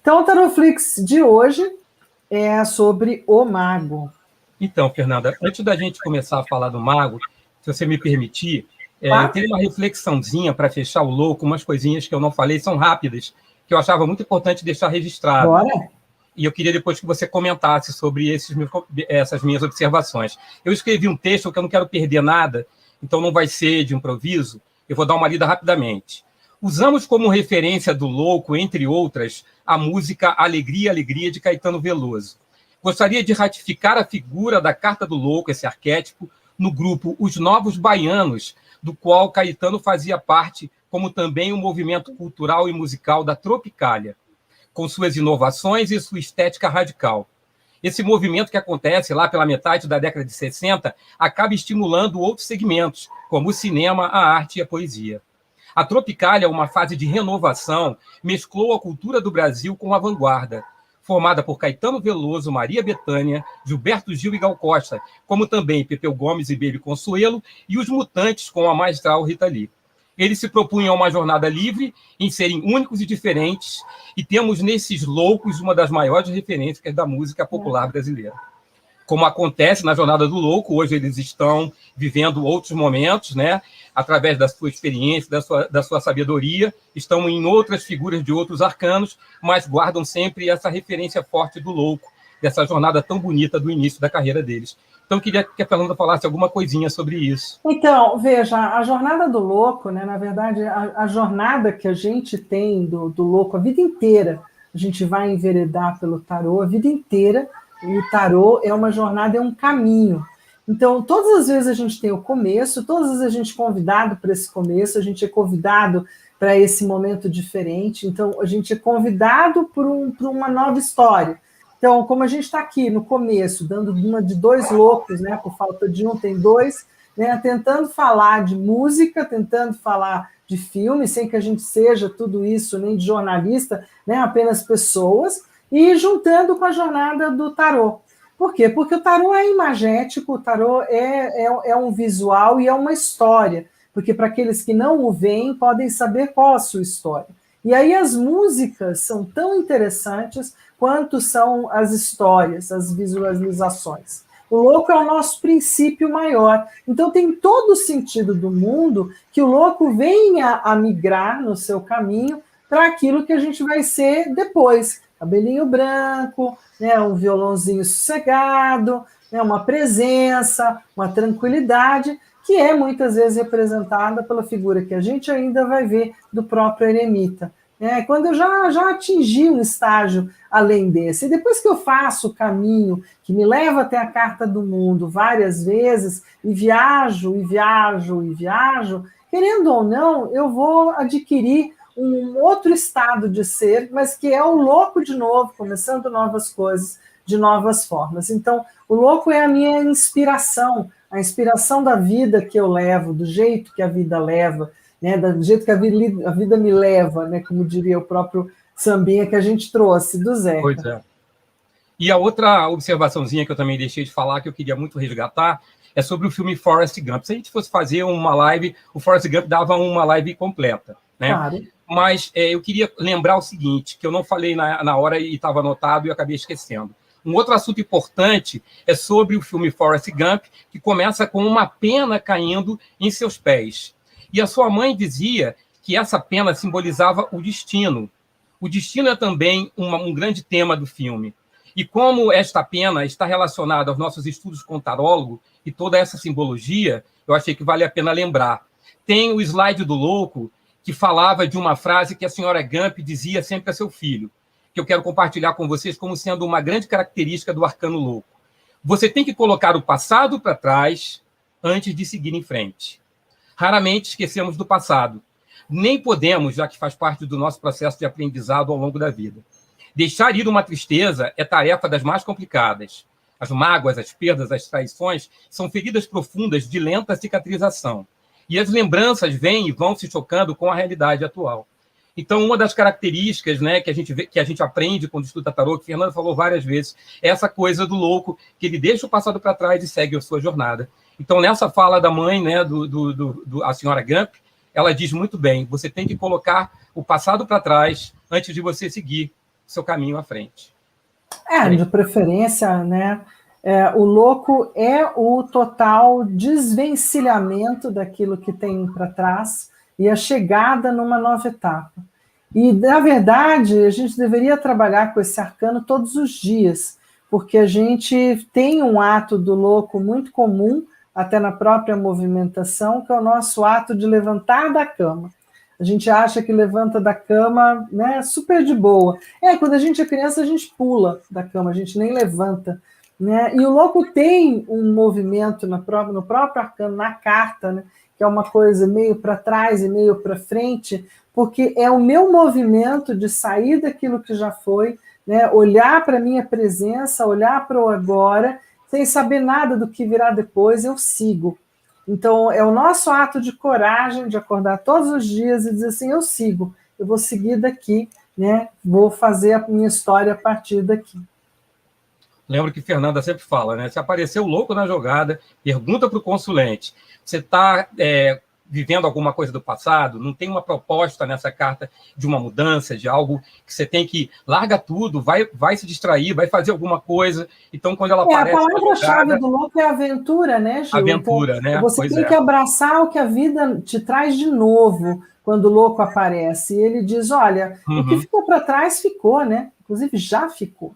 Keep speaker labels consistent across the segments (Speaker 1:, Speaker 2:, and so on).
Speaker 1: Então, o Tarotflix de hoje é sobre o mago.
Speaker 2: Então, Fernanda, antes da gente começar a falar do mago, se você me permitir, eu tenho uma reflexãozinha para fechar o louco, umas coisinhas que eu não falei, são rápidas, que eu achava muito importante deixar registrado.
Speaker 1: Bora?
Speaker 2: E eu queria depois que você comentasse sobre essas minhas observações. Eu escrevi um texto que eu não quero perder nada, então não vai ser de improviso, eu vou dar uma lida rapidamente. Usamos como referência do louco, entre outras, a música Alegria, Alegria, de Caetano Veloso. Gostaria de ratificar a figura da Carta do Louco, esse arquétipo, no grupo Os Novos Baianos, do qual Caetano fazia parte, como também o movimento cultural e musical da Tropicália, com suas inovações e sua estética radical. Esse movimento que acontece lá pela metade da década de 60 acaba estimulando outros segmentos, como o cinema, a arte e a poesia. A Tropicália, uma fase de renovação, mesclou a cultura do Brasil com a vanguarda, formada por Caetano Veloso, Maria Bethânia, Gilberto Gil e Gal Costa, como também Pepeu Gomes e Baby Consuelo, e os Mutantes com a maestral Rita Lee. Eles se propunham uma jornada livre, em serem únicos e diferentes, e temos nesses loucos uma das maiores referências da música popular brasileira. Como acontece na Jornada do Louco, hoje eles estão vivendo outros momentos, né? Através da sua experiência, da sua sabedoria, estão em outras figuras de outros arcanos, mas guardam sempre essa referência forte do louco, dessa jornada tão bonita do início da carreira deles. Então, eu queria que a Fernanda falasse alguma coisinha sobre isso.
Speaker 1: Então, veja, a jornada do louco, né, na verdade, a jornada que a gente tem do louco a vida inteira, a gente vai enveredar pelo tarô a vida inteira, e o tarô é uma jornada, é um caminho. Então, todas as vezes a gente tem o começo, todas as vezes a gente é convidado para esse começo, a gente é convidado para esse momento diferente, então a gente é convidado por uma nova história. Então, como a gente está aqui no começo, dando uma de dois loucos, né, por falta de um, tem dois, né, tentando falar de música, tentando falar de filme, sem que a gente seja tudo isso, nem de jornalista, né, apenas pessoas, e juntando com a jornada do tarô. Por quê? Porque o tarô é imagético, o tarô é um visual e é uma história, porque para aqueles que não o veem, podem saber qual a sua história. E aí as músicas são tão interessantes quanto são as histórias, as visualizações. O louco é o nosso princípio maior. Então tem todo o sentido do mundo que o louco venha a migrar no seu caminho para aquilo que a gente vai ser depois. Cabelinho branco, né, um violãozinho sossegado, né, uma presença, uma tranquilidade, que é muitas vezes representada pela figura que a gente ainda vai ver do próprio eremita. Quando eu já atingi um estágio além desse, e depois que eu faço o caminho que me leva até a Carta do Mundo várias vezes, e viajo, e viajo, e viajo, querendo ou não, eu vou adquirir um outro estado de ser, mas que é o louco de novo, começando novas coisas, de novas formas. Então, o louco é a minha inspiração, a inspiração da vida que eu levo, do jeito que a vida leva, né, do jeito que a vida me leva, né, como diria o próprio sambinha que a gente trouxe, do Zeca.
Speaker 2: Pois é. E a outra observaçãozinha que eu também deixei de falar, que eu queria muito resgatar, é sobre o filme Forrest Gump. Se a gente fosse fazer uma live, o Forrest Gump dava uma live completa, né?
Speaker 1: Claro.
Speaker 2: Mas eu queria lembrar o seguinte, que eu não falei na hora e estava anotado e eu acabei esquecendo. Um outro assunto importante é sobre o filme Forrest Gump, que começa com uma pena caindo em seus pés. E a sua mãe dizia que essa pena simbolizava o destino. O destino é também um grande tema do filme. E como esta pena está relacionada aos nossos estudos com tarólogo e toda essa simbologia, eu achei que vale a pena lembrar. Tem o slide do louco, que falava de uma frase que a senhora Gump dizia sempre a seu filho, que eu quero compartilhar com vocês como sendo uma grande característica do arcano louco. Você tem que colocar o passado para trás antes de seguir em frente. Raramente esquecemos do passado. Nem podemos, já que faz parte do nosso processo de aprendizado ao longo da vida. Deixar ir uma tristeza é tarefa das mais complicadas. As mágoas, as perdas, as traições são feridas profundas de lenta cicatrização. E as lembranças vêm e vão se chocando com a realidade atual. Então, uma das características, né, que a gente aprende quando estuda tarô, que a Fernanda falou várias vezes, é essa coisa do louco, que ele deixa o passado para trás e segue a sua jornada. Então, nessa fala da mãe, né, a senhora Gump, ela diz muito bem, você tem que colocar o passado para trás antes de você seguir seu caminho à frente.
Speaker 1: De preferência, né? O louco é o total desvencilhamento daquilo que tem para trás e a chegada numa nova etapa. E, na verdade, a gente deveria trabalhar com esse arcano todos os dias, porque a gente tem um ato do louco muito comum, até na própria movimentação, que é o nosso ato de levantar da cama. A gente acha que levanta da cama, né, super de boa. Quando a gente é criança, a gente pula da cama, a gente nem levanta. Né? E o louco tem um movimento no próprio arcano, na carta, né, que é uma coisa meio para trás e meio para frente, porque é o meu movimento de sair daquilo que já foi, né, olhar para a minha presença, olhar para o agora, sem saber nada do que virá depois, eu sigo. Então, é o nosso ato de coragem de acordar todos os dias e dizer assim, eu sigo, eu vou seguir daqui, né, vou fazer a minha história a partir daqui.
Speaker 2: Lembro que Fernanda sempre fala, né? Se apareceu louco na jogada, pergunta para o consulente. Você está vivendo alguma coisa do passado? Não tem uma proposta nessa carta de uma mudança, de algo que você tem que larga tudo, vai se distrair, vai fazer alguma coisa. Então, quando ela aparece...
Speaker 1: A palavra-chave do louco é aventura, né, Gil?
Speaker 2: Aventura,
Speaker 1: então,
Speaker 2: né?
Speaker 1: Você tem que abraçar o que a vida te traz de novo quando o louco aparece. E ele diz, olha, o que ficou para trás ficou, né? Inclusive, já ficou.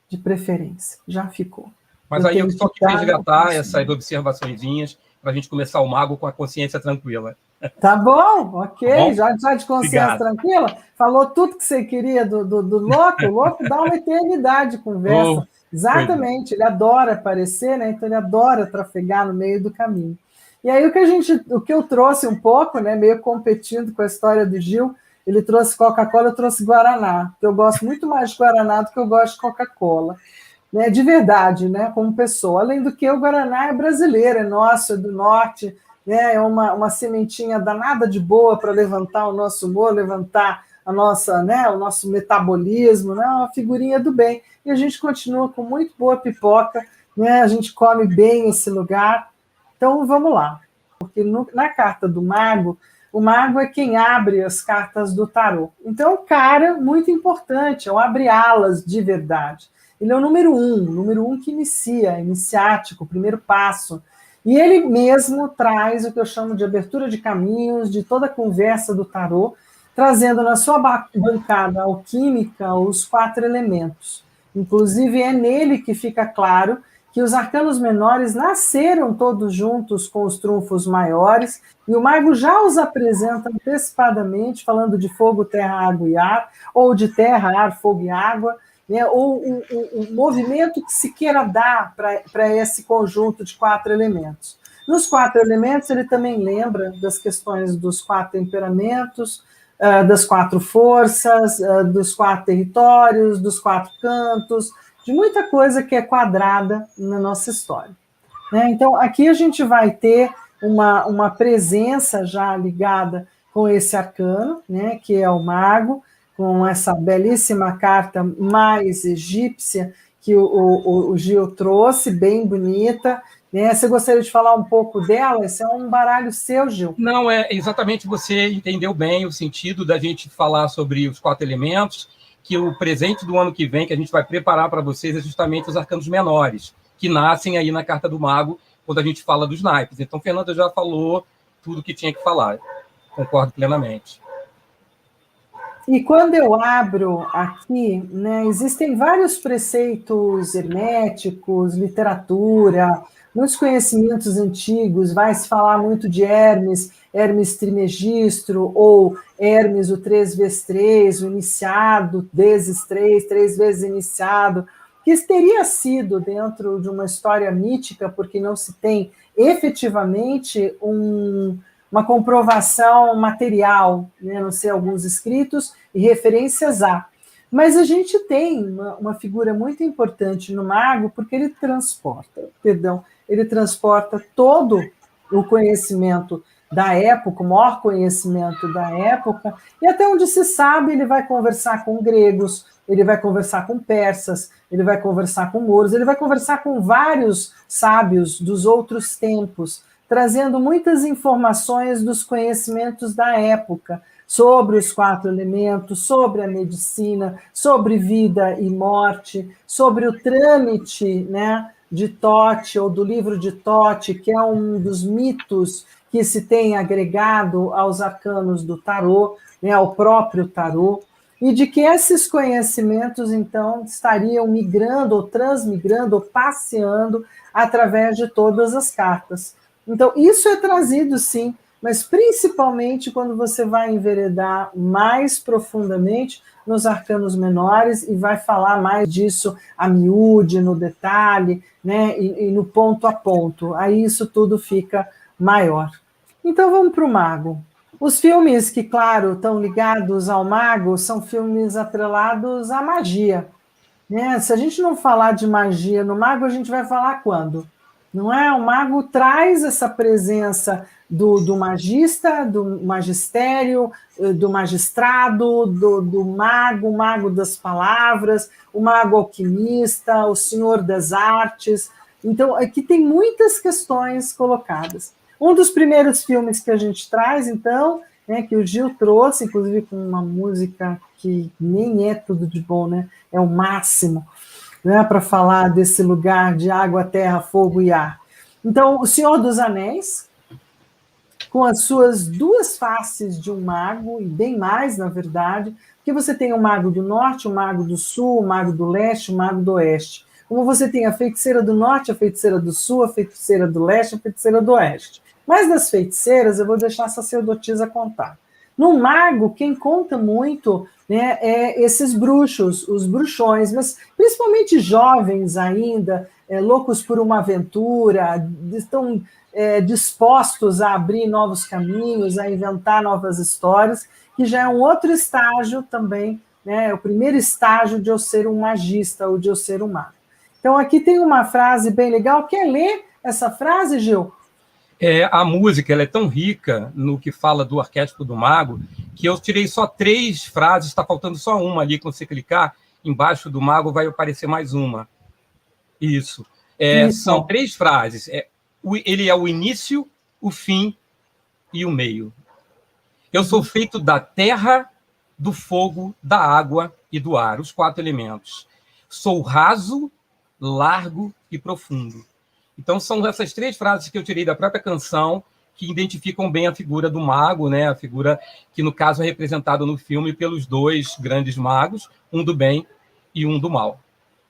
Speaker 1: De preferência, já ficou.
Speaker 2: Mas aí eu só queria resgatar essas observaçõezinhas para a gente começar o mago com a consciência tranquila.
Speaker 1: Tá bom, ok. Tá bom? Já de consciência tranquila? Falou tudo que você queria do louco. O louco dá uma eternidade de conversa. Exatamente, ele adora aparecer, né? Então ele adora trafegar no meio do caminho. E aí o que eu trouxe um pouco, né? Meio competindo com a história do Gil, ele trouxe Coca-Cola, eu trouxe Guaraná. Eu gosto muito mais de Guaraná do que eu gosto de Coca-Cola. Né? De verdade, né? Como pessoa. Além do que o Guaraná é brasileiro, é nosso, é do norte, né? É uma sementinha danada de boa para levantar o nosso humor, levantar a nossa, né? O nosso metabolismo, né? Uma figurinha do bem. E a gente continua com muito boa pipoca, né? A gente come bem esse lugar. Então, vamos lá. Porque na carta do mago, o mago é quem abre as cartas do tarô. Então, é um cara muito importante, é um abre-alas de verdade. Ele é o número um que inicia, iniciático, o primeiro passo. E ele mesmo traz o que eu chamo de abertura de caminhos, de toda a conversa do tarô, trazendo na sua bancada alquímica os 4 elementos. Inclusive, é nele que fica claro que os arcanos menores nasceram todos juntos com os trunfos maiores, e o mago já os apresenta antecipadamente, falando de fogo, terra, água e ar, ou de terra, ar, fogo e água, né, ou o movimento que se queira dar para esse conjunto de 4 elementos. Nos 4 elementos, ele também lembra das questões dos 4 temperamentos, das 4 forças, dos 4 territórios, dos 4 cantos, de muita coisa que é quadrada na nossa história. Né? Então, aqui a gente vai ter uma presença já ligada com esse arcano, né, que é o mago, com essa belíssima carta mais egípcia que o Gil trouxe, bem bonita. Né? Você gostaria de falar um pouco dela? Esse é um baralho seu, Gil.
Speaker 2: Não, exatamente, você entendeu bem o sentido da gente falar sobre os 4 elementos, que o presente do ano que vem, que a gente vai preparar para vocês, é justamente os arcanos menores, que nascem aí na carta do mago, quando a gente fala dos naipes. Então, Fernanda já falou tudo que tinha que falar. Concordo plenamente.
Speaker 1: E quando eu abro aqui, né, existem vários preceitos herméticos, literatura, muitos conhecimentos antigos, vai se falar muito de Hermes Trismegistro, ou Hermes, o 3 vezes 3, o iniciado, vezes 3, 3 vezes iniciado, que teria sido dentro de uma história mítica, porque não se tem efetivamente uma comprovação material, né, não sei, alguns escritos e referências a. Mas a gente tem uma figura muito importante no mago, porque ele transporta todo o conhecimento da época, o maior conhecimento da época, e até onde se sabe, ele vai conversar com gregos, ele vai conversar com persas, ele vai conversar com mouros, ele vai conversar com vários sábios dos outros tempos, trazendo muitas informações dos conhecimentos da época sobre os 4 elementos, sobre a medicina, sobre vida e morte, sobre o trâmite, né, de Thoth, ou do livro de Thoth, que é um dos mitos que se tem agregado aos arcanos do tarô, né, ao próprio tarô, e de que esses conhecimentos, então, estariam migrando, ou transmigrando, ou passeando através de todas as cartas. Então, isso é trazido, sim, mas principalmente quando você vai enveredar mais profundamente nos arcanos menores e vai falar mais disso a miúde, no detalhe, né, e no ponto a ponto. Aí isso tudo fica maior. Então vamos para o mago. Os filmes que, claro, estão ligados ao mago são filmes atrelados à magia, né? Se a gente não falar de magia no mago, a gente vai falar quando? Não é? O mago traz essa presença do magista, do magistério, do magistrado, do mago, o mago das palavras, o mago alquimista, o senhor das artes. Então, aqui tem muitas questões colocadas. Um dos primeiros filmes que a gente traz, então, né, que o Gil trouxe, inclusive com uma música que nem é tudo de bom, né? É o máximo, né, para falar desse lugar de água, terra, fogo e ar. Então, O Senhor dos Anéis, com as suas 2 faces de um mago, e bem mais, na verdade, porque você tem o mago do norte, o mago do sul, o mago do leste, o mago do oeste. Como você tem a feiticeira do norte, a feiticeira do sul, a feiticeira do leste, a feiticeira do oeste. Mas das feiticeiras, eu vou deixar a sacerdotisa contar. No mago, quem conta muito, né, é esses bruxos, os bruxões, mas principalmente jovens ainda, loucos por uma aventura, estão dispostos a abrir novos caminhos, a inventar novas histórias, que já é um outro estágio também, né, o primeiro estágio de eu ser um magista ou de eu ser um mago. Então, aqui tem uma frase bem legal. Quer ler essa frase, Gil?
Speaker 2: A música ela é tão rica no que fala do arquétipo do mago que eu tirei só 3 frases, está faltando só uma ali. Quando você clicar embaixo do mago vai aparecer mais uma. Isso. São 3 frases. Ele é o início, o fim e o meio. Eu sou feito da terra, do fogo, da água e do ar, os 4 elementos. Sou raso, largo e profundo. Então, são essas 3 frases que eu tirei da própria canção que identificam bem a figura do mago, né? A figura que, no caso, é representada no filme pelos 2 grandes magos, um do bem e um do mal.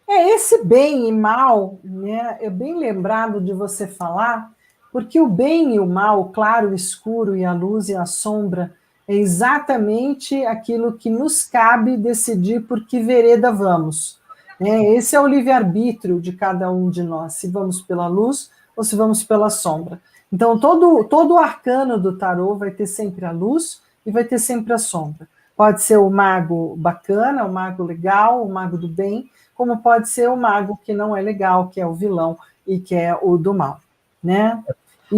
Speaker 1: Esse bem e mal, né, é bem lembrado de você falar, porque o bem e o mal, o claro, o escuro e a luz e a sombra, é exatamente aquilo que nos cabe decidir por que vereda vamos. Esse é o livre-arbítrio de cada um de nós, se vamos pela luz ou se vamos pela sombra. Então, todo o arcano do tarô vai ter sempre a luz e vai ter sempre a sombra. Pode ser o mago bacana, o mago legal, o mago do bem, como pode ser o mago que não é legal, que é o vilão e que é o do mal, né?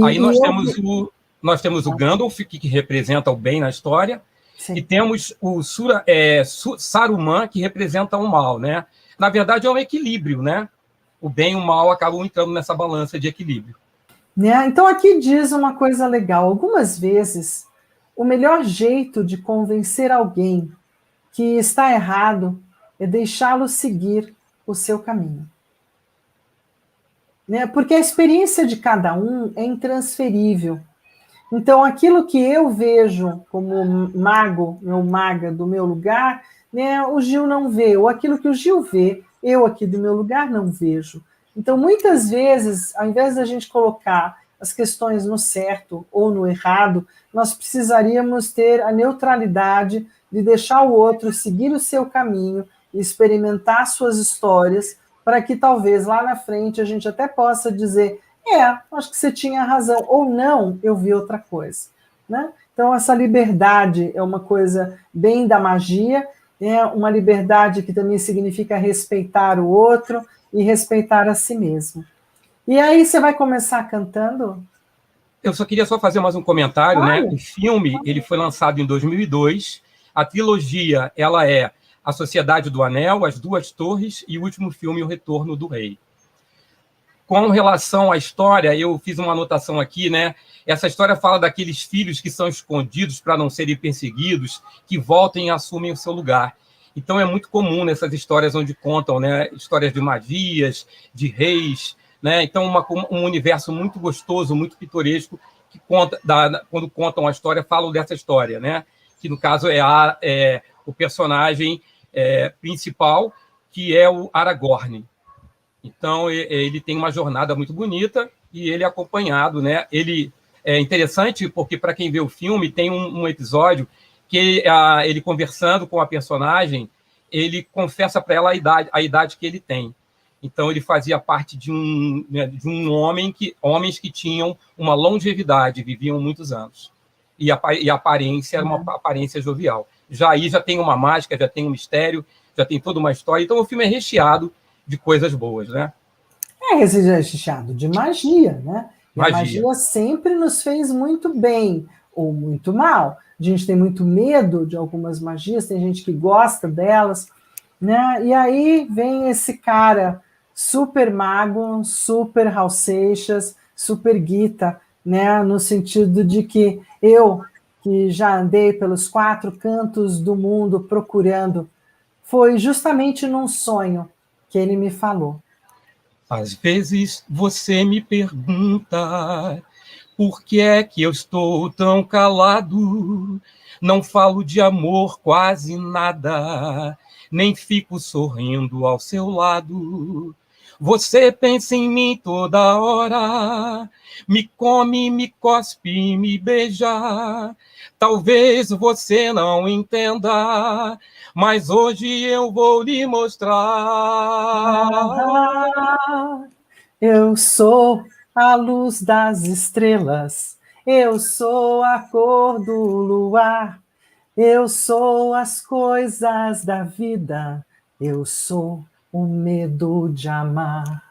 Speaker 2: Aí nós temos o Gandalf, que representa o bem na história, sim, e temos o Saruman, que representa o mal, né? Na verdade, é um equilíbrio, né? O bem e o mal acabam entrando nessa balança de equilíbrio.
Speaker 1: Né? Então, aqui diz uma coisa legal. Algumas vezes, o melhor jeito de convencer alguém que está errado é deixá-lo seguir o seu caminho. Né? Porque a experiência de cada um é intransferível. Então, aquilo que eu vejo como mago, meu maga do meu lugar, né, o Gil não vê. Ou aquilo que o Gil vê, eu aqui do meu lugar não vejo. Então, muitas vezes, ao invés da gente colocar as questões no certo ou no errado, nós precisaríamos ter a neutralidade de deixar o outro seguir o seu caminho e experimentar suas histórias, para que talvez lá na frente a gente até possa dizer: acho que você tinha razão, ou não, eu vi outra coisa. Né? Então, essa liberdade é uma coisa bem da magia, né? Uma liberdade que também significa respeitar o outro e respeitar a si mesmo. E aí, você vai começar cantando?
Speaker 2: Eu só queria fazer mais um comentário, né? O filme ele foi lançado em 2002, a trilogia ela é A Sociedade do Anel, As Duas Torres e o último filme, O Retorno do Rei. com relação à história, eu fiz uma anotação aqui, né? Essa história fala daqueles filhos que são escondidos para não serem perseguidos, que voltem e assumem o seu lugar. Então, é muito comum nessas histórias onde contam, né, histórias de magias, de reis, né? Então, um universo muito gostoso, muito pitoresco, que quando contam a história, falam dessa história, né? Que, no caso, é o personagem principal, que é o Aragorn. Então, ele tem uma jornada muito bonita e ele é acompanhado, né? Ele é interessante porque, para quem vê o filme, tem um episódio que ele conversando com a personagem, ele confessa para ela a idade que ele tem. Então, ele fazia parte de um homens que tinham uma longevidade, viviam muitos anos. E a aparência era uma aparência jovial. Já tem uma mágica, já tem um mistério, já tem toda uma história. Então, o filme é recheado de coisas boas, né?
Speaker 1: Recheado de magia, né? E
Speaker 2: Magia.
Speaker 1: a magia sempre nos fez muito bem ou muito mal. A gente tem muito medo de algumas magias, tem gente que gosta delas, né? E aí vem esse cara super mago, super Raul Seixas, super Gita, né? No sentido de que eu, que já andei pelos 4 cantos do mundo procurando, foi justamente num sonho que ele me falou.
Speaker 2: Às vezes você me pergunta por que é que eu estou tão calado, não falo de amor quase nada, nem fico sorrindo ao seu lado. Você pensa em mim toda hora, me come, me cospe, me beija. Talvez você não entenda, mas hoje eu vou lhe mostrar.
Speaker 1: Eu sou a luz das estrelas, eu sou a cor do luar, eu sou as coisas da vida, eu sou o medo de amar.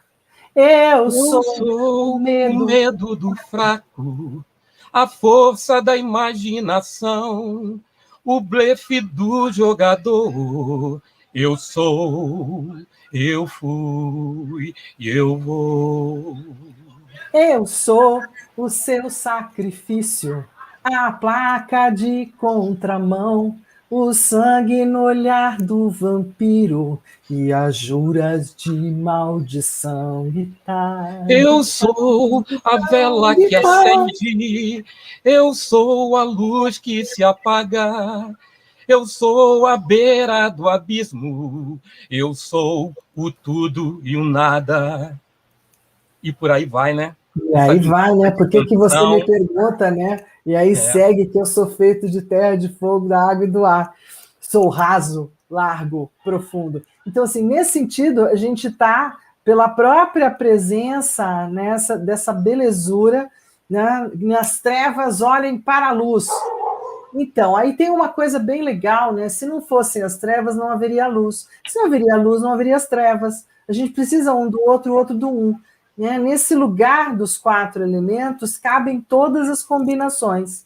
Speaker 1: Eu sou
Speaker 2: o medo do fraco, a força da imaginação, o blefe do jogador. Eu sou, eu fui e eu vou.
Speaker 1: Eu sou o seu sacrifício, a placa de contramão, o sangue no olhar do vampiro e as juras de maldição.
Speaker 2: Eu sou a vela que acende, eu sou a luz que se apaga, eu sou a beira do abismo, eu sou o tudo e o nada. E por aí vai, né?
Speaker 1: E aí vai, né? Por que você me pergunta, né? E aí segue que eu sou feito de terra, de fogo, da água e do ar. Sou raso, largo, profundo. Então, assim, nesse sentido, a gente está, pela própria presença dessa belezura, né? Nas trevas olhem para a luz. Então, aí tem uma coisa bem legal, né? Se não fossem as trevas, não haveria luz. Se não haveria luz, não haveria as trevas. A gente precisa um do outro, o outro do um. Né? Nesse lugar dos 4 elementos, cabem todas as combinações.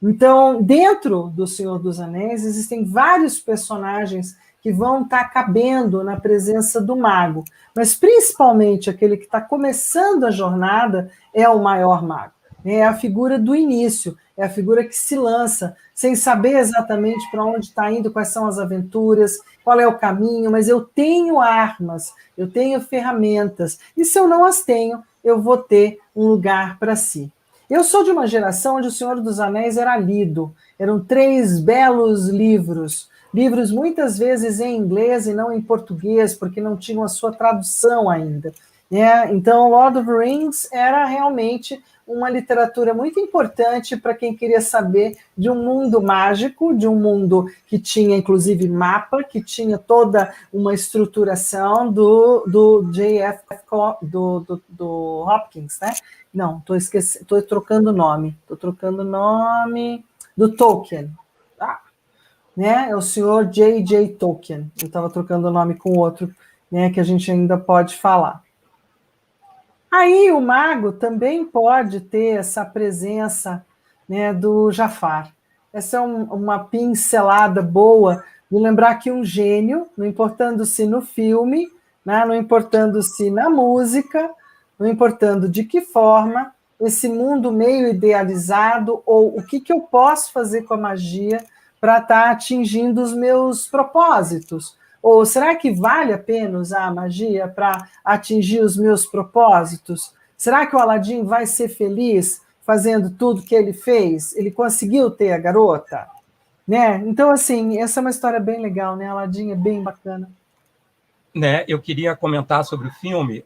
Speaker 1: Então, dentro do Senhor dos Anéis, existem vários personagens que vão estar cabendo na presença do mago, mas principalmente aquele que está começando a jornada é o maior mago. É a figura do início, é a figura que se lança, sem saber exatamente para onde está indo, quais são as aventuras, qual é o caminho, mas eu tenho armas, eu tenho ferramentas, e se eu não as tenho, eu vou ter um lugar para si. Eu sou de uma geração onde O Senhor dos Anéis era lido, eram 3 belos livros, livros muitas vezes em inglês e não em português, porque não tinham a sua tradução ainda. Então, Lord of the Rings era realmente uma literatura muito importante para quem queria saber de um mundo mágico, de um mundo que tinha, inclusive, mapa, que tinha toda uma estruturação do J.F. do Hopkins, né? Não, estou trocando nome. Estou trocando nome do Tolkien. Né? É o senhor J.J. Tolkien. Eu estava trocando o nome com outro, né, que a gente ainda pode falar. Aí o mago também pode ter essa presença, né, do Jafar. Essa é uma pincelada boa de lembrar que um gênio, não importando-se no filme, né, não importando-se na música, não importando de que forma esse mundo meio idealizado, ou o que eu posso fazer com a magia para estar atingindo os meus propósitos. Ou será que vale a pena usar a magia para atingir os meus propósitos? Será que o Aladim vai ser feliz fazendo tudo que ele fez? Ele conseguiu ter a garota? Né? Então, assim, essa é uma história bem legal, né? Aladim é bem bacana.
Speaker 2: Né, eu queria comentar sobre o filme.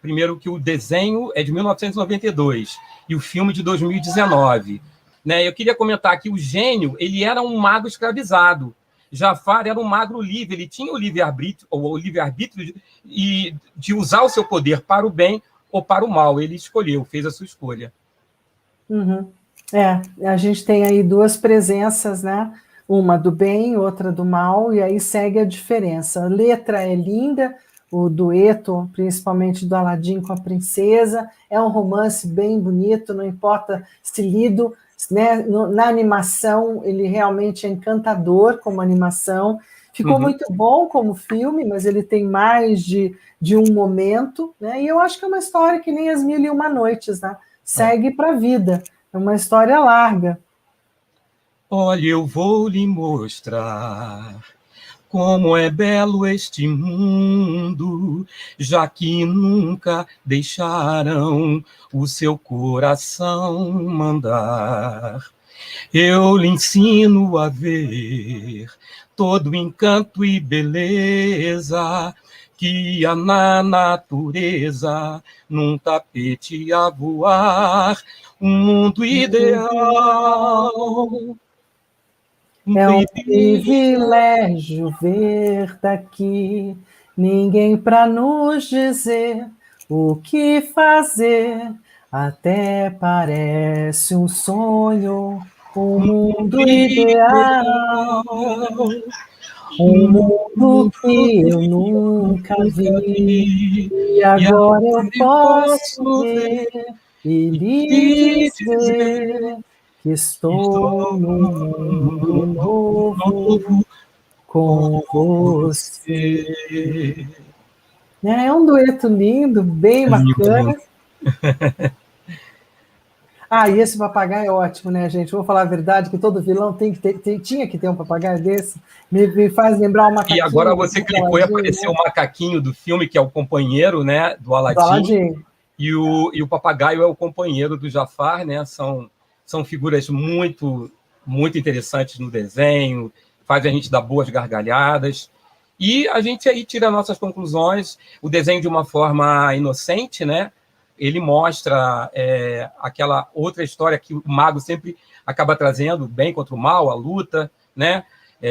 Speaker 2: Primeiro que o desenho é de 1992 e o filme de 2019. Né? Eu queria comentar que o gênio ele era um mago escravizado. Jafar era um mago livre, ele tinha o livre-arbítrio de usar o seu poder para o bem ou para o mal. Ele escolheu, fez a sua escolha.
Speaker 1: Uhum. A gente tem aí duas presenças, né? Uma do bem, outra do mal, e aí segue a diferença. A letra é linda, o dueto, principalmente do Aladim com a princesa, é um romance bem bonito, não importa se lido, né? Na animação, ele realmente é encantador como animação. Ficou muito bom como filme, mas ele tem mais de um momento, né? E eu acho que é uma história que nem As Mil e Uma Noites, né? Segue para a vida. É uma história larga.
Speaker 2: Olha, eu vou lhe mostrar como é belo este mundo, já que nunca deixaram o seu coração mandar. Eu lhe ensino a ver todo encanto e beleza que há na natureza, num tapete a voar, um mundo ideal.
Speaker 1: É um privilégio ver daqui, ninguém para nos dizer o que fazer, até parece um sonho, um mundo ideal, um mundo que eu nunca vi, e agora eu posso ver e lhe dizer que estou num mundo novo com você. É um dueto lindo, bem bacana. E esse papagaio é ótimo, né, gente? Vou falar a verdade, que todo vilão tinha que ter um papagaio desse. Me faz lembrar o macaquinho.
Speaker 2: E agora você clicou e apareceu, né? O macaquinho do filme, que é o companheiro, né, do Aladim. E o papagaio é o companheiro do Jafar, né? São figuras muito, muito interessantes no desenho, faz a gente dar boas gargalhadas. E a gente aí tira nossas conclusões. O desenho, de uma forma inocente, né? Ele mostra aquela outra história que o mago sempre acaba trazendo, o bem contra o mal, a luta, né?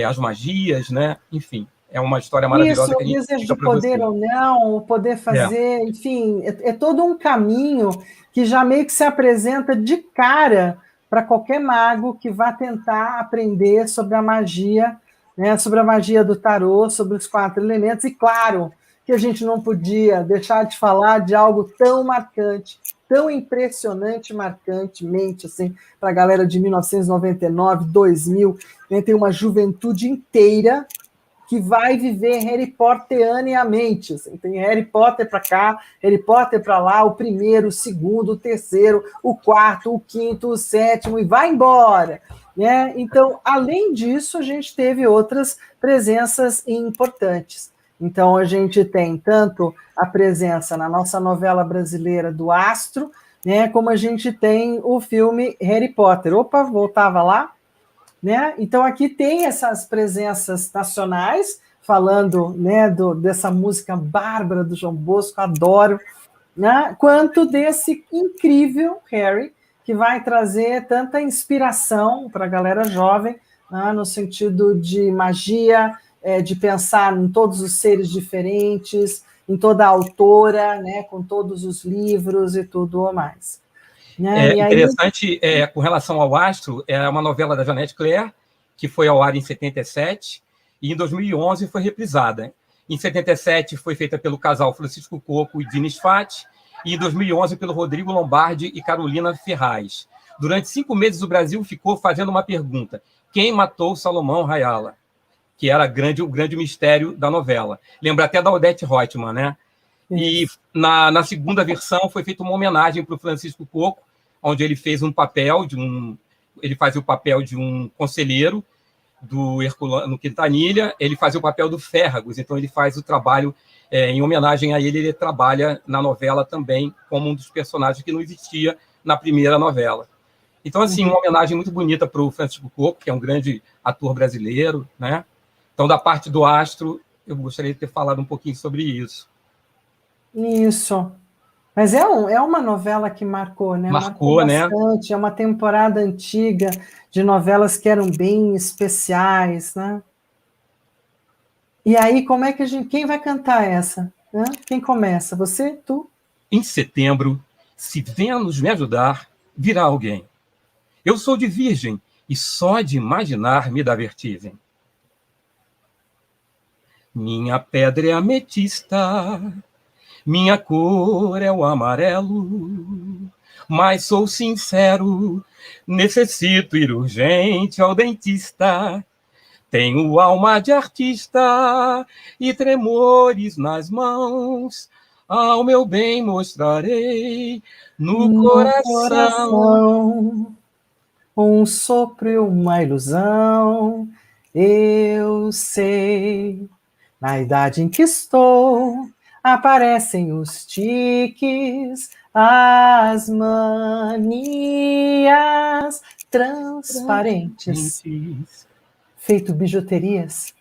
Speaker 2: As magias, né? Enfim, é uma história maravilhosa.
Speaker 1: Isso, que a gente o desejo de poder ou não, o poder fazer, enfim, é todo um caminho que já meio que se apresenta de cara para qualquer mago que vá tentar aprender sobre a magia, né? Sobre a magia do tarô, sobre os 4 elementos, e claro que a gente não podia deixar de falar de algo tão marcante, tão impressionante, marcantemente, assim, para a galera de 1999, 2000, né? Tem uma juventude inteira que vai viver Harry Potterianamente. Assim. Tem Harry Potter para cá, Harry Potter para lá, o primeiro, o segundo, o terceiro, o quarto, o quinto, o sétimo, e vai embora. Né? Então, além disso, a gente teve outras presenças importantes. Então, a gente tem tanto a presença na nossa novela brasileira do Astro, né, como a gente tem o filme Harry Potter. Opa, voltava lá. Né? Então, aqui tem essas presenças nacionais, falando, né, dessa música bárbara do João Bosco, adoro, né? Quanto desse incrível Harry, que vai trazer tanta inspiração para a galera jovem, né, no sentido de magia, de pensar em todos os seres diferentes, em toda a autora, né, com todos os livros e tudo o mais.
Speaker 2: Né? Interessante, com relação ao Astro, é uma novela da Janete Claire, que foi ao ar em 77, e em 2011 foi reprisada. Em 77 foi feita pelo casal Francisco Coco e Diniz Fati, e em 2011 pelo Rodrigo Lombardi e Carolina Ferraz. Durante 5 meses o Brasil ficou fazendo uma pergunta: quem matou Salomão Rayala? Que era o grande mistério da novela. Lembra até da Odete Roitman, né? E na segunda versão foi feita uma homenagem para o Francisco Coco, onde ele fez um papel ele fazia o papel de um conselheiro do Herculano Quintanilha, ele fazia o papel do Férragos, então ele faz o trabalho em homenagem a ele trabalha na novela também como um dos personagens que não existia na primeira novela. Então, assim, uma homenagem muito bonita para o Francisco Coco, que é um grande ator brasileiro, né? Então, da parte do Astro, eu gostaria de ter falado um pouquinho sobre isso.
Speaker 1: Isso. Mas é uma novela que marcou, né?
Speaker 2: Marcou,
Speaker 1: bastante. Né? É uma temporada antiga de novelas que eram bem especiais, né? E aí, como é que quem vai cantar essa? Né? Quem começa? Você? Tu?
Speaker 2: Em setembro, se Vênus me ajudar, virá alguém. Eu sou de virgem e só de imaginar me dá vertigem. Minha pedra é ametista, minha cor é o amarelo, mas sou sincero, necessito ir urgente ao dentista. Tenho alma de artista e tremores nas mãos, ao meu bem mostrarei no coração.
Speaker 1: Um sopro e uma ilusão, eu sei. Na idade em que estou, aparecem os tiques, as manias transparentes, feito bijuterias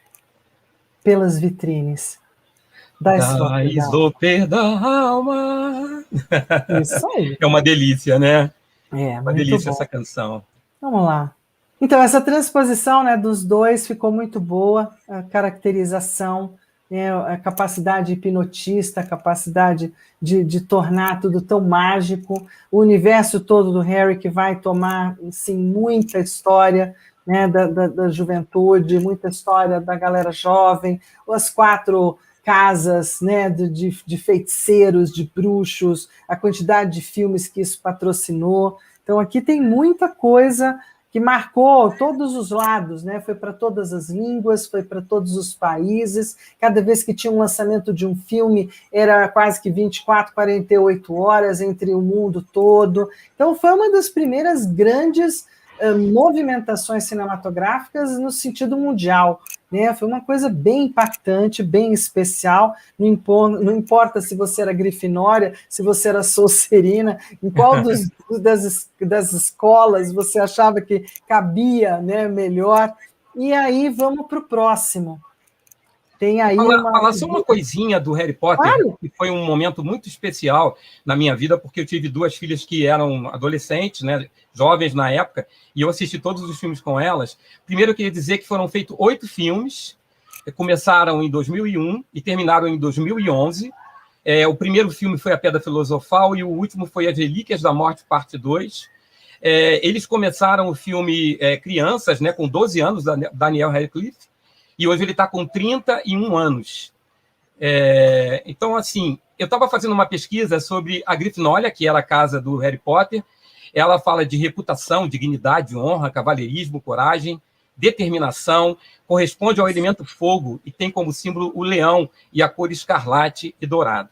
Speaker 1: pelas vitrines da
Speaker 2: Isopor da alma.
Speaker 1: Isso aí.
Speaker 2: É uma delícia, né?
Speaker 1: Uma
Speaker 2: delícia
Speaker 1: bom.
Speaker 2: Essa canção.
Speaker 1: Vamos lá. Então, essa transposição, né, dos dois ficou muito boa, a caracterização, né, a capacidade hipnotista, a capacidade de tornar tudo tão mágico, o universo todo do Harry que vai tomar, assim, muita história, né, da juventude, muita história da galera jovem, as 4 casas, né, de feiticeiros, de bruxos, a quantidade de filmes que isso patrocinou. Então, aqui tem muita coisa que marcou todos os lados, né? Foi para todas as línguas, foi para todos os países. Cada vez que tinha um lançamento de um filme, era quase que 24, 48 horas entre o mundo todo. Então, foi uma das primeiras grandes movimentações cinematográficas no sentido mundial. Né? Foi uma coisa bem impactante, bem especial. Não importa se você era Grifinória, se você era Sonserina, em qual das escolas você achava que cabia, né, melhor. E aí vamos para o próximo. Tem aí
Speaker 2: falar só uma coisinha do Harry Potter, claro. Que foi um momento muito especial na minha vida, porque eu tive 2 filhas que eram adolescentes, né, jovens na época, e eu assisti todos os filmes com elas. Primeiro, eu queria dizer que foram feitos 8 filmes, começaram em 2001 e terminaram em 2011. O primeiro filme foi A Pedra Filosofal e o último foi As Relíquias da Morte, parte 2. Eles começaram o filme crianças, né, com 12 anos, Daniel Radcliffe, e hoje ele está com 31 anos. Então, assim, eu estava fazendo uma pesquisa sobre a Grifinória, que era a casa do Harry Potter. Ela fala de reputação, dignidade, honra, cavalheirismo, coragem, determinação, corresponde ao elemento fogo e tem como símbolo o leão e a cor escarlate e dourado.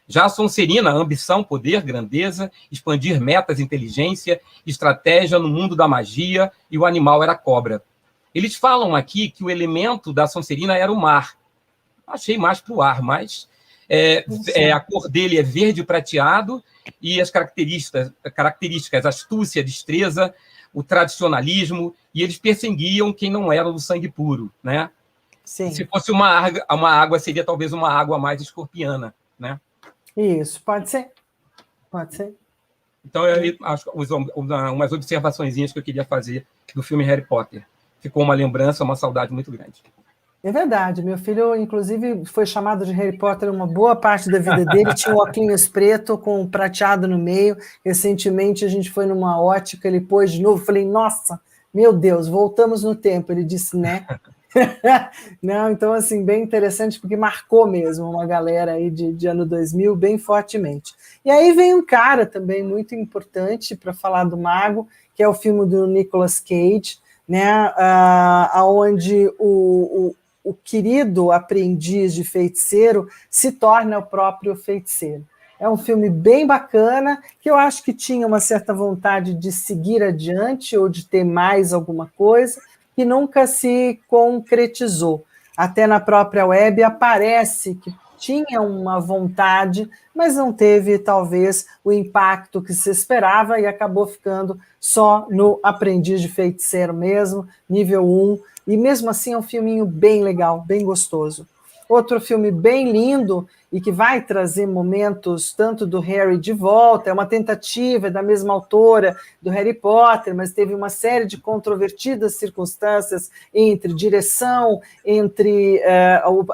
Speaker 2: Já a Sonserina, ambição, poder, grandeza, expandir metas, inteligência, estratégia no mundo da magia, e o animal era a cobra. Eles falam aqui que o elemento da Sonserina era o mar. Achei mais para o ar, mas a cor dele é verde prateado e as características, astúcia, destreza, o tradicionalismo, e eles perseguiam quem não era do sangue puro, né?
Speaker 1: Sim.
Speaker 2: Se fosse uma água, seria talvez uma água mais escorpiana, né?
Speaker 1: Isso, pode ser. Pode ser.
Speaker 2: Então, eu acho umas observaçõezinhas que eu queria fazer do filme Harry Potter. Ficou uma lembrança, uma saudade muito grande.
Speaker 1: É verdade. Meu filho, inclusive, foi chamado de Harry Potter uma boa parte da vida dele. Tinha um óculos preto com um prateado no meio. Recentemente, a gente foi numa ótica, ele pôs de novo. Falei, nossa, meu Deus, voltamos no tempo. Ele disse, né? Não, então, assim, bem interessante, porque marcou mesmo uma galera aí de ano 2000 bem fortemente. E aí vem um cara também muito importante para falar do Mago, que é o filme do Nicolas Cage, né, onde o o querido aprendiz de feiticeiro se torna o próprio feiticeiro. É um filme bem bacana, que eu acho que tinha uma certa vontade de seguir adiante ou de ter mais alguma coisa, que nunca se concretizou. Até na própria web aparece que tinha uma vontade, mas não teve, talvez, o impacto que se esperava e acabou ficando só no Aprendiz de Feiticeiro mesmo, nível 1, e mesmo assim é um filminho bem legal, bem gostoso. Outro filme bem lindo e que vai trazer momentos tanto do Harry de volta, é uma tentativa da mesma autora do Harry Potter, mas teve uma série de controvertidas circunstâncias entre direção, entre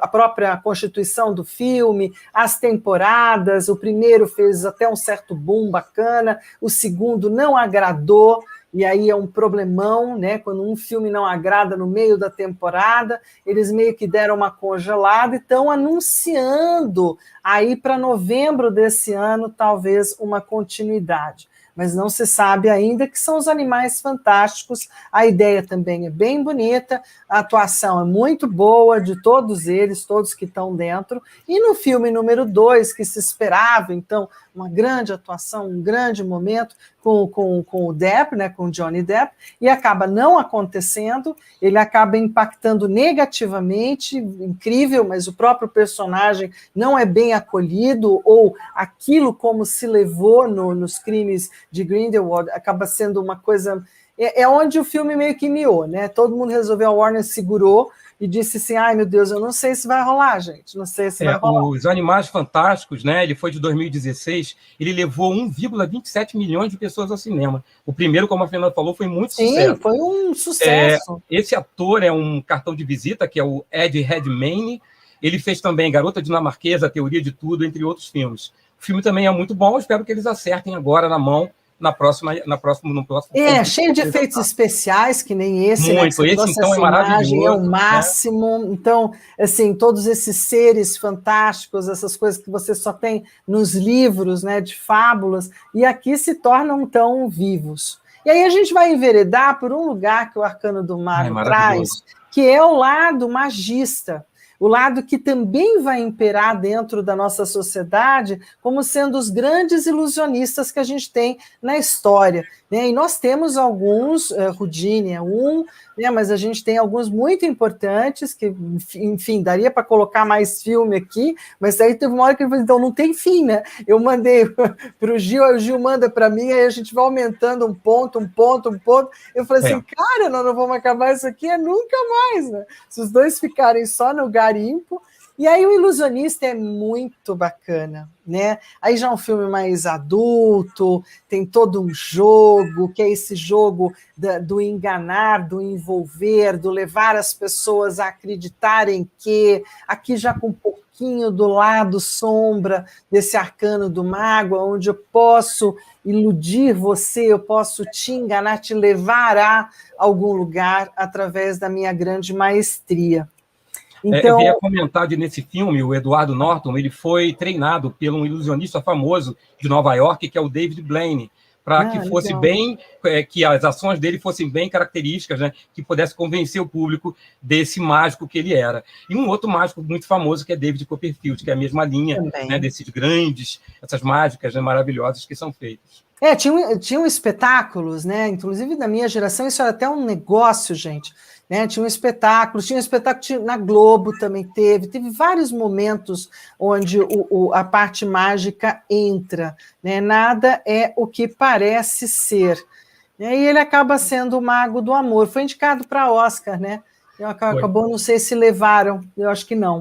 Speaker 1: a própria constituição do filme, as temporadas. O primeiro fez até um certo boom bacana, o segundo não agradou, e aí é um problemão, né? Quando um filme não agrada no meio da temporada, eles meio que deram uma congelada e estão anunciando aí para novembro desse ano, talvez, uma continuidade. Mas não se sabe ainda, que são os Animais Fantásticos. A ideia também é bem bonita, a atuação é muito boa de todos eles, todos que estão dentro. E no filme número 2, que se esperava, então, uma grande atuação, um grande momento com o Depp, né, com o Johnny Depp, e acaba não acontecendo, ele acaba impactando negativamente, incrível, mas o próprio personagem não é bem acolhido, ou aquilo como se levou nos crimes de Grindelwald acaba sendo uma coisa... É onde o filme meio que miou, né? Todo mundo resolveu, a Warner segurou e disse assim, ai meu Deus, eu não sei se vai rolar, gente, não sei se vai rolar.
Speaker 2: Os Animais Fantásticos, né, ele foi de 2016, ele levou 1,27 milhões de pessoas ao cinema. O primeiro, como a Fernanda falou, foi muito sucesso.
Speaker 1: Sim, foi um sucesso.
Speaker 2: Esse ator é um cartão de visita, que é o Ed Redmayne. Ele fez também Garota Dinamarquesa, A Teoria de Tudo, entre outros filmes. O filme também é muito bom, espero que eles acertem agora na mão, no próximo.
Speaker 1: Cheio de efeitos especiais, que nem esse,
Speaker 2: muito,
Speaker 1: né?
Speaker 2: esse então é maravilhoso.
Speaker 1: É o máximo. Né? Então, assim, todos esses seres fantásticos, essas coisas que você só tem nos livros, né, de fábulas, e aqui se tornam tão vivos. E aí a gente vai enveredar por um lugar que o Arcano do Mago traz, que é o lado magista. O lado que também vai imperar dentro da nossa sociedade como sendo os grandes ilusionistas que a gente tem na história. Né? E nós temos alguns, Houdini é um, né? Mas a gente tem alguns muito importantes, que, enfim, daria para colocar mais filme aqui, mas aí teve uma hora que ele falou, então não tem fim, né? Eu mandei para o Gil, aí o Gil manda para mim, aí a gente vai aumentando um ponto. Eu falei assim, cara, nós não vamos acabar isso aqui nunca mais, né? Se os dois ficarem só no garimpo. E aí o Ilusionista é muito bacana, né? Aí já é um filme mais adulto, tem todo um jogo, que é esse jogo do enganar, do envolver, do levar as pessoas a acreditarem que, aqui já com um pouquinho do lado sombra desse Arcano do Mago, onde eu posso iludir você, eu posso te enganar, te levar a algum lugar através da minha grande maestria.
Speaker 2: Então... Eu ia comentar nesse filme, o Edward Norton, ele foi treinado por um ilusionista famoso de Nova York, que é o David Blaine, para que fosse bem, que as ações dele fossem bem características, né, que pudesse convencer o público desse mágico que ele era. E um outro mágico muito famoso, que é David Copperfield, que é a mesma linha, né, desses grandes, essas mágicas, né, maravilhosas que são feitas.
Speaker 1: Tinham espetáculos, né? Inclusive da minha geração, isso era até um negócio, gente. Né? Tinha um espetáculo na Globo também teve vários momentos onde a parte mágica entra, né? Nada é o que parece ser. E aí ele acaba sendo o Mago do Amor. Foi indicado para Oscar, né? Acabou, não sei se levaram, eu acho que não.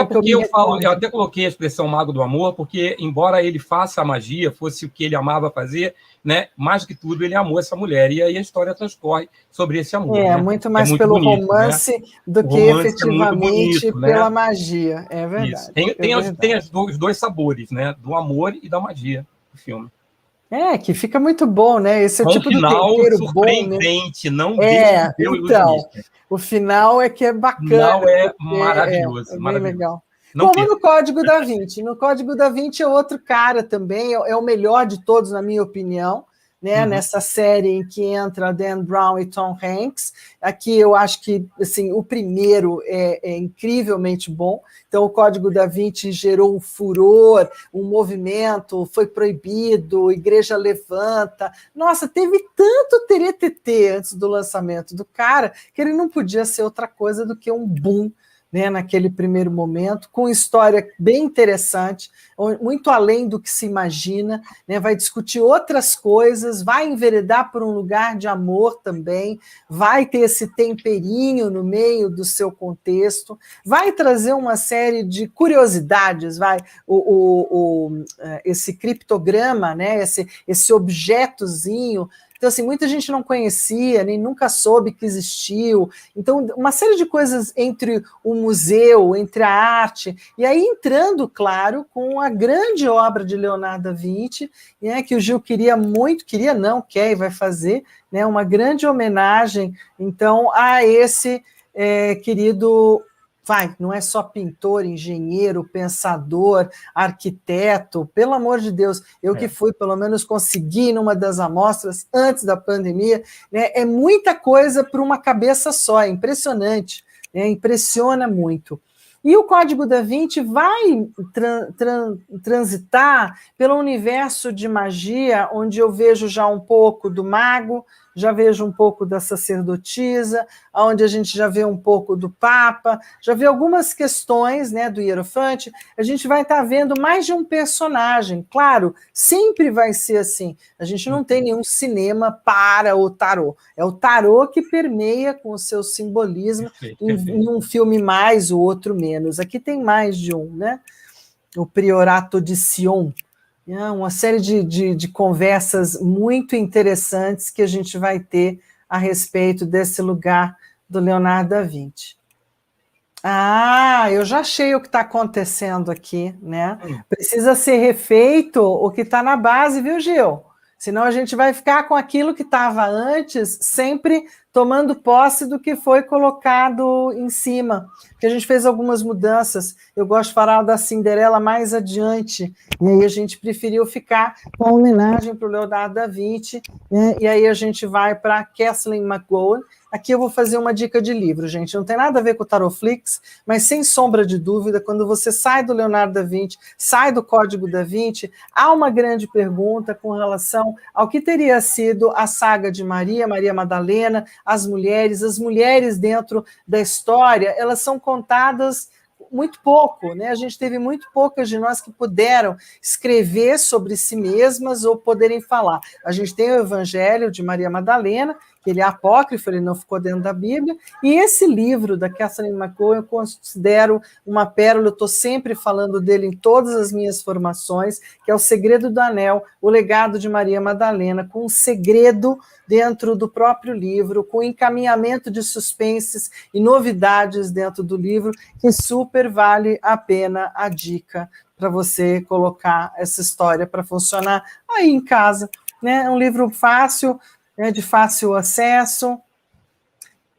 Speaker 2: Porque eu até coloquei a expressão Mago do Amor, porque, embora ele faça a magia, fosse o que ele amava fazer, né, mais do que tudo, ele amou essa mulher, e aí a história transcorre sobre esse amor. Né?
Speaker 1: Muito mais muito pelo bonito, romance, né? Do que efetivamente bonito, pela magia, é verdade.
Speaker 2: Tem os dois sabores, né, do amor e da magia do filme.
Speaker 1: Que fica muito bom, né? Esse é o tipo
Speaker 2: final
Speaker 1: do tempero
Speaker 2: surpreendente,
Speaker 1: bom, né?
Speaker 2: Não deixa de ver o ilusionista.
Speaker 1: O final é que é bacana.
Speaker 2: O final é maravilhoso.
Speaker 1: É
Speaker 2: maravilhoso.
Speaker 1: bem legal. Como no Código da Vinci. No Código da Vinci é outro cara também, é o melhor de todos, na minha opinião. né, nessa série em que entra Dan Brown e Tom Hanks. Aqui eu acho que assim, o primeiro é incrivelmente bom. Então, o Código da Vinci gerou um furor, um movimento, foi proibido, Igreja levanta. Nossa, teve tanto teretetê antes do lançamento do cara que ele não podia ser outra coisa do que um boom, né, naquele primeiro momento, com história bem interessante, muito além do que se imagina, né, vai discutir outras coisas, vai enveredar por um lugar de amor também, vai ter esse temperinho no meio do seu contexto, vai trazer uma série de curiosidades, esse criptograma, né, esse objetozinho. Então, assim, muita gente não conhecia, nem nunca soube que existiu. Então, uma série de coisas entre o museu, entre a arte, e aí entrando, claro, com a grande obra de Leonardo da Vinci, né, que o Gil queria muito, queria não, quer e vai fazer, né, uma grande homenagem, então, a esse querido... não é só pintor, engenheiro, pensador, arquiteto, pelo amor de Deus, eu que fui, pelo menos consegui numa das amostras antes da pandemia, né, é muita coisa para uma cabeça só, é impressionante, né, impressiona muito. E o Código da Vinci vai transitar pelo universo de magia, onde eu vejo já um pouco do mago, já vejo um pouco da sacerdotisa, onde a gente já vê um pouco do Papa, já vê algumas questões, né, do Hierofante, a gente vai estar vendo mais de um personagem. Claro, sempre vai ser assim, a gente não tem nenhum cinema para o tarô, é o tarô que permeia com o seu simbolismo, em um filme mais, o outro menos. Aqui tem mais de um, né? O Priorato de Sion, uma série de conversas muito interessantes que a gente vai ter a respeito desse lugar do Leonardo da Vinci. Eu já achei o que está acontecendo aqui, né? Precisa ser refeito o que está na base, viu, Gil? Senão a gente vai ficar com aquilo que estava antes, sempre tomando posse do que foi colocado em cima. Porque a gente fez algumas mudanças. Eu gosto de falar da Cinderela mais adiante. E aí a gente preferiu ficar com a homenagem para o Leonardo da Vinci. Né? E aí a gente vai para Kathleen McGowan. Aqui eu vou fazer uma dica de livro, gente. Não tem nada a ver com o Tarotflix, mas sem sombra de dúvida, quando você sai do Leonardo da Vinci, sai do Código da Vinci, há uma grande pergunta com relação ao que teria sido a saga de Maria, Maria Madalena, as mulheres dentro da história, elas são contadas muito pouco, né? A gente teve muito poucas de nós que puderam escrever sobre si mesmas ou poderem falar. A gente tem o Evangelho de Maria Madalena, que ele é apócrifo, ele não ficou dentro da Bíblia, e esse livro da Kathleen McGowan eu considero uma pérola, eu estou sempre falando dele em todas as minhas formações, que é O Segredo do Anel, o legado de Maria Madalena, com um segredo dentro do próprio livro, com encaminhamento de suspenses e novidades dentro do livro, que super vale a pena a dica para você colocar essa história para funcionar aí em casa. Né? É um livro fácil, de fácil acesso.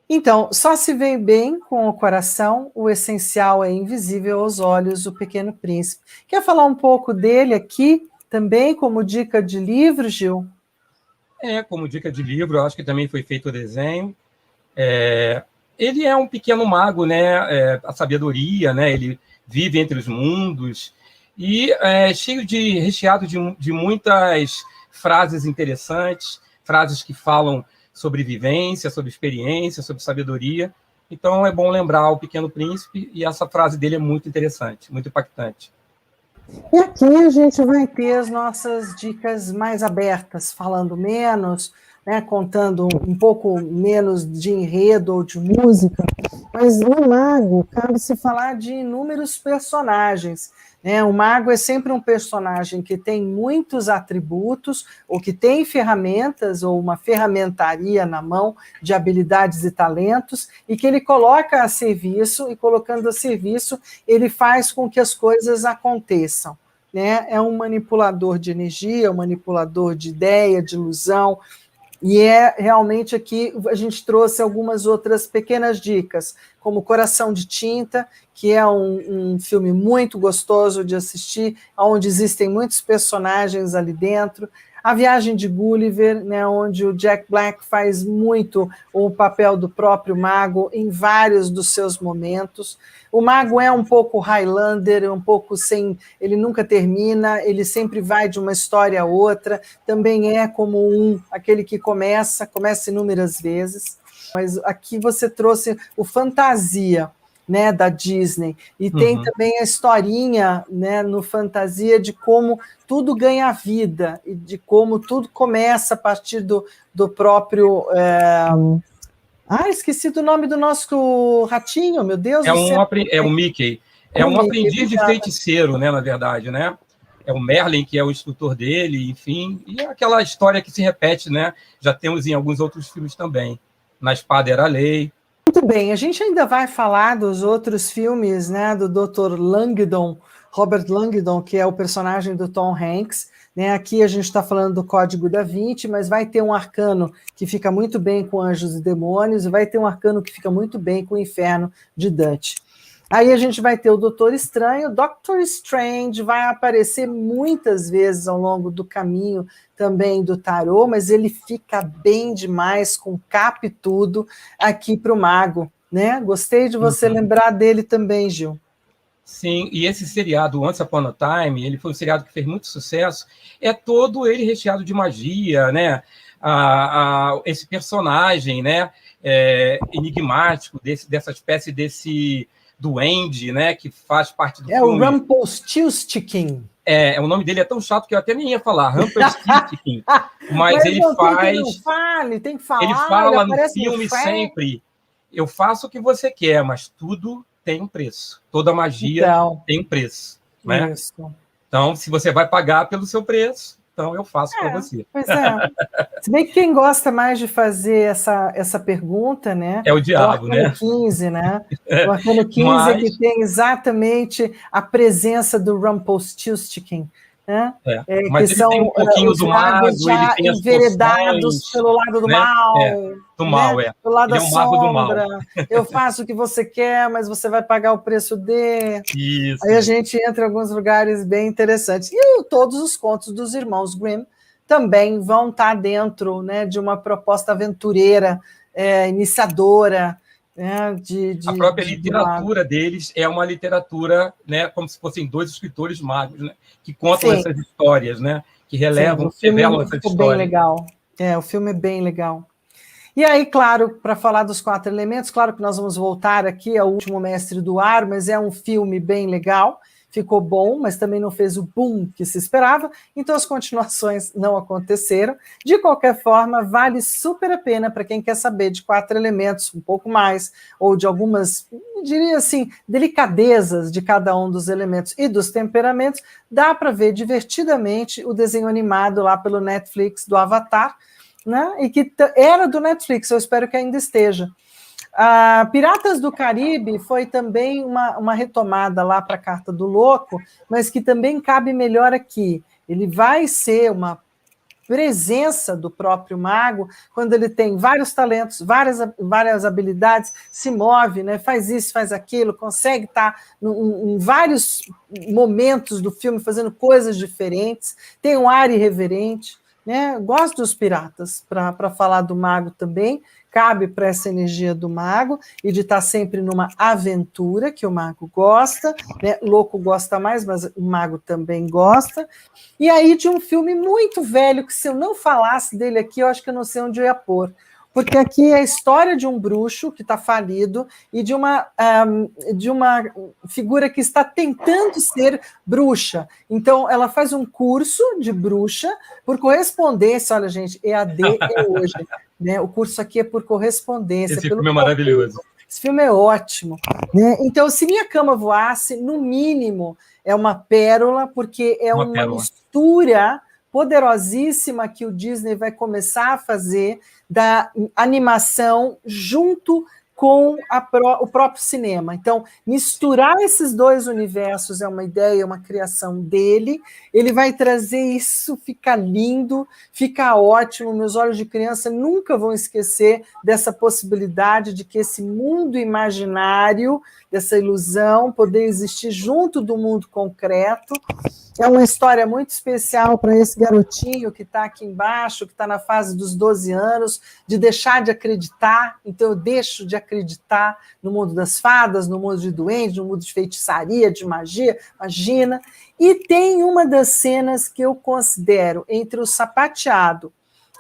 Speaker 1: Então, só se vê bem com o coração, o essencial é invisível aos olhos, o Pequeno Príncipe. Quer falar um pouco dele aqui, também, como dica de livro, Gil?
Speaker 2: Como dica de livro, eu acho que também foi feito o desenho. Ele é um pequeno mago, né? A sabedoria, né? Ele vive entre os mundos e recheado de muitas frases interessantes, frases que falam sobre vivência, sobre experiência, sobre sabedoria. Então, é bom lembrar o Pequeno Príncipe, e essa frase dele é muito interessante, muito impactante.
Speaker 1: E aqui a gente vai ter as nossas dicas mais abertas, falando menos, né, contando um pouco menos de enredo ou de música, mas no mago cabe-se falar de inúmeros personagens. O mago é sempre um personagem que tem muitos atributos, ou que tem ferramentas, ou uma ferramentaria na mão de habilidades e talentos, e que ele coloca a serviço, e colocando a serviço, ele faz com que as coisas aconteçam. É um manipulador de energia, um manipulador de ideia, de ilusão, e realmente aqui a gente trouxe algumas outras pequenas dicas, como Coração de Tinta, que é um filme muito gostoso de assistir, onde existem muitos personagens ali dentro. A Viagem de Gulliver, né, onde o Jack Black faz muito o papel do próprio mago em vários dos seus momentos. O mago é um pouco Highlander, um pouco sem... Ele nunca termina, ele sempre vai de uma história a outra. Também é como aquele que começa inúmeras vezes. Mas aqui você trouxe o fantasia, né, da Disney, e tem também a historinha, né, no fantasia de como tudo ganha vida, e de como tudo começa a partir do próprio... esqueci do nome do nosso ratinho, meu Deus do céu.
Speaker 2: É o Mickey. É um aprendiz de feiticeiro, né, na verdade, né? É o Merlin, que é o instrutor dele, enfim, e é aquela história que se repete, né? Já temos em alguns outros filmes também. Na Espada Era a Lei.
Speaker 1: Muito bem, a gente ainda vai falar dos outros filmes, né, do Dr. Langdon, Robert Langdon, que é o personagem do Tom Hanks, né? Aqui a gente está falando do Código da Vinci, mas vai ter um arcano que fica muito bem com Anjos e Demônios, e vai ter um arcano que fica muito bem com o Inferno de Dante. Aí a gente vai ter o Doutor Estranho. Doctor Strange vai aparecer muitas vezes ao longo do caminho também do tarô, mas ele fica bem demais, com capa e tudo, aqui para o mago, né? Gostei de você lembrar dele também, Gil.
Speaker 2: Sim, e esse seriado, Once Upon a Time, ele foi um seriado que fez muito sucesso, é todo ele recheado de magia, né? Esse personagem, né? Enigmático, dessa espécie desse duende, né, que faz parte do filme.
Speaker 1: É o Rumpelstiltskin.
Speaker 2: O nome dele é tão chato que eu até nem ia falar, Rumpelstiltskin. Mas ele faz...
Speaker 1: Tem que falar.
Speaker 2: Ele fala no filme sempre, eu faço o que você quer, mas tudo tem um preço. Toda magia tem um preço. Né?
Speaker 1: Isso.
Speaker 2: Então, se você vai pagar pelo seu preço, então eu faço para você.
Speaker 1: Pois é. Se bem que quem gosta mais de fazer essa pergunta, né?
Speaker 2: É o diabo, né?
Speaker 1: O Arcano 15, né? O Arcano 15 é que tem exatamente a presença do Rumpelstiltskin, né?
Speaker 2: Mas ele tem um pouquinho do mago, ele tem as
Speaker 1: enveredados pelo lado do mal.
Speaker 2: Do mal,
Speaker 1: pelo lado da
Speaker 2: um mago do mal.
Speaker 1: Eu faço o que você quer, mas você vai pagar o preço de...
Speaker 2: Isso.
Speaker 1: Aí a gente entra em alguns lugares bem interessantes. E todos os contos dos irmãos Grimm também vão estar dentro, né, de uma proposta aventureira, iniciadora, né,
Speaker 2: a própria literatura deles é uma literatura, né, como se fossem dois escritores magos, né, que contam essas histórias, né, que revelam essas histórias.
Speaker 1: Bem legal. O filme é bem legal. E aí, claro, para falar dos 4 elementos, claro que nós vamos voltar aqui ao Último Mestre do Ar, mas é um filme bem legal, ficou bom, mas também não fez o boom que se esperava, então as continuações não aconteceram. De qualquer forma, vale super a pena para quem quer saber de 4 elementos, um pouco mais, ou de algumas, eu diria assim, delicadezas de cada um dos elementos e dos temperamentos. Dá para ver divertidamente o desenho animado lá pelo Netflix do Avatar, né? E que era do Netflix, eu espero que ainda esteja. Piratas do Caribe foi também uma retomada lá para a Carta do Louco, mas que também cabe melhor aqui. Ele vai ser uma presença do próprio mago, quando ele tem vários talentos, várias habilidades, se move, né, faz isso, faz aquilo, consegue estar em vários momentos do filme fazendo coisas diferentes, tem um ar irreverente, né? Gosto dos piratas, para falar do mago também, cabe para essa energia do mago e de estar sempre numa aventura, que o mago gosta, né? Louco gosta mais, mas o mago também gosta. E aí de um filme muito velho, que se eu não falasse dele aqui, eu acho que eu não sei onde eu ia pôr. Porque aqui é a história de um bruxo que está falido e de uma figura que está tentando ser bruxa. Então, ela faz um curso de bruxa por correspondência. Olha, gente, EAD é hoje. Né? O curso aqui é por correspondência.
Speaker 2: Esse filme é maravilhoso.
Speaker 1: Esse filme é ótimo. Né? Então, Se Minha Cama Voasse, no mínimo, é uma pérola, porque é uma mistura poderosíssima que o Disney vai começar a fazer da animação junto com o próprio cinema. Então, misturar esses dois universos é uma ideia, uma criação dele. Ele vai trazer isso, fica lindo, fica ótimo. Meus olhos de criança nunca vão esquecer dessa possibilidade de que esse mundo imaginário, dessa ilusão, poder existir junto do mundo concreto. É uma história muito especial para esse garotinho que está aqui embaixo, que está na fase dos 12 anos, de deixar de acreditar. Então, eu deixo de acreditar no mundo das fadas, no mundo de duendes, no mundo de feitiçaria, de magia, imagina. E tem uma das cenas que eu considero entre o sapateado,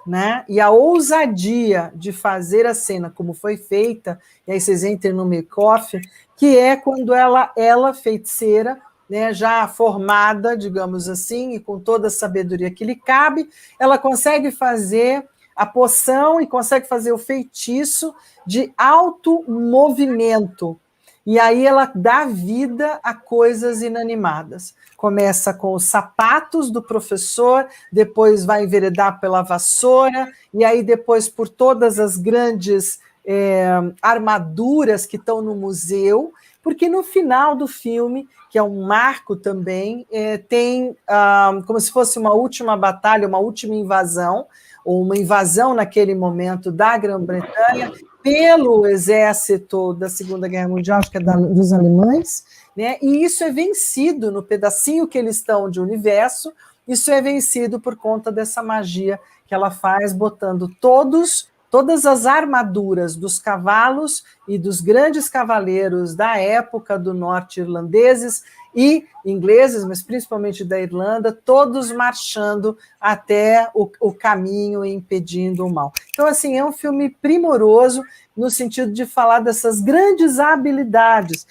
Speaker 1: né, e a ousadia de fazer a cena como foi feita, e aí vocês entrem no make-off, que é quando ela feiticeira, né, já formada, digamos assim, e com toda a sabedoria que lhe cabe, ela consegue fazer a poção e consegue fazer o feitiço de automovimento. E aí ela dá vida a coisas inanimadas. Começa com os sapatos do professor, depois vai enveredar pela vassoura, e aí depois por todas as grandes armaduras que estão no museu, porque no final do filme, que é um marco também, tem como se fosse uma última batalha, uma última invasão, ou uma invasão naquele momento da Grã-Bretanha pelo exército da Segunda Guerra Mundial, acho que é dos alemães, né? E isso é vencido no pedacinho que eles estão de universo, isso é vencido por conta dessa magia que ela faz, botando todas as armaduras dos cavalos e dos grandes cavaleiros da época do norte irlandeses e ingleses, mas principalmente da Irlanda, todos marchando até o caminho e impedindo o mal. Então, assim, é um filme primoroso no sentido de falar dessas grandes habilidades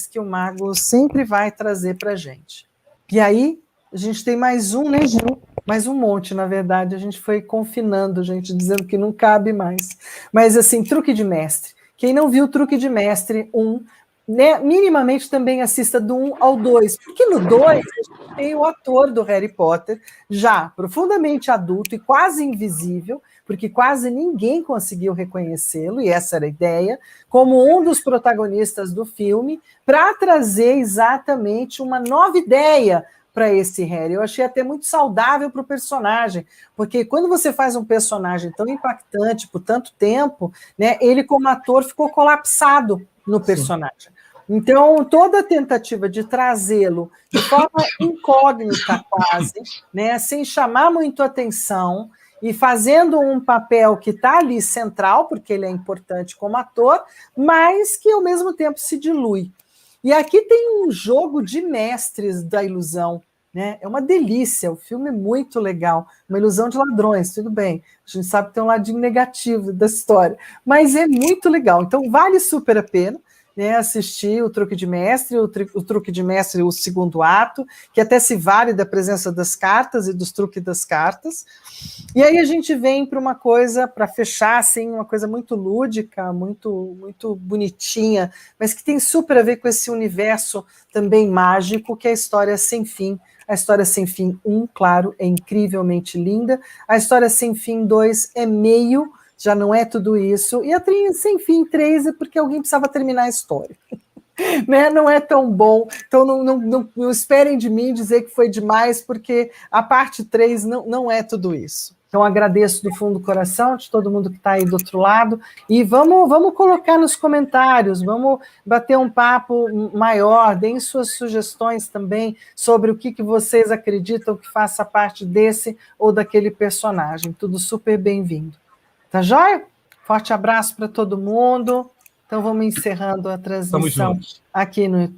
Speaker 1: que o mago sempre vai trazer para a gente. E aí, a gente tem mais um, né, Gil? Mais um monte, na verdade, a gente foi confinando, gente, dizendo que não cabe mais. Mas, assim, Truque de Mestre. Quem não viu Truque de Mestre 1, né, minimamente também assista do 1 ao 2, porque no 2 a gente tem o ator do Harry Potter, já profundamente adulto e quase invisível, porque quase ninguém conseguiu reconhecê-lo, e essa era a ideia, como um dos protagonistas do filme, para trazer exatamente uma nova ideia para esse Harry. Eu achei até muito saudável para o personagem, porque quando você faz um personagem tão impactante por tanto tempo, né, ele como ator ficou colapsado no personagem. Sim. Então, toda a tentativa de trazê-lo de forma incógnita quase, né, sem chamar muito atenção, e fazendo um papel que está ali central, porque ele é importante como ator, mas que ao mesmo tempo se dilui. E aqui tem um jogo de mestres da ilusão, né? É uma delícia, o filme é muito legal, uma ilusão de ladrões, tudo bem, a gente sabe que tem um ladinho negativo da história, mas é muito legal, então vale super a pena, né, assistir o Truque de Mestre, o Truque de Mestre, o segundo ato, que até se vale da presença das cartas e dos truques das cartas. E aí a gente vem para uma coisa, para fechar, assim, uma coisa muito lúdica, muito, muito bonitinha, mas que tem super a ver com esse universo também mágico, que é a História Sem Fim. A História Sem Fim 1, claro, é incrivelmente linda. A História Sem Fim 2 é meio, já não é tudo isso. E a Sem Fim 3 é porque alguém precisava terminar a história. Né? Não é tão bom. Então não esperem de mim dizer que foi demais, porque a parte 3 não é tudo isso. Então agradeço do fundo do coração de todo mundo que está aí do outro lado. E vamos colocar nos comentários, vamos bater um papo maior, deem suas sugestões também sobre o que vocês acreditam que faça parte desse ou daquele personagem. Tudo super bem-vindo. Tá joia? Forte abraço para todo mundo. Então, vamos encerrando a transmissão aqui no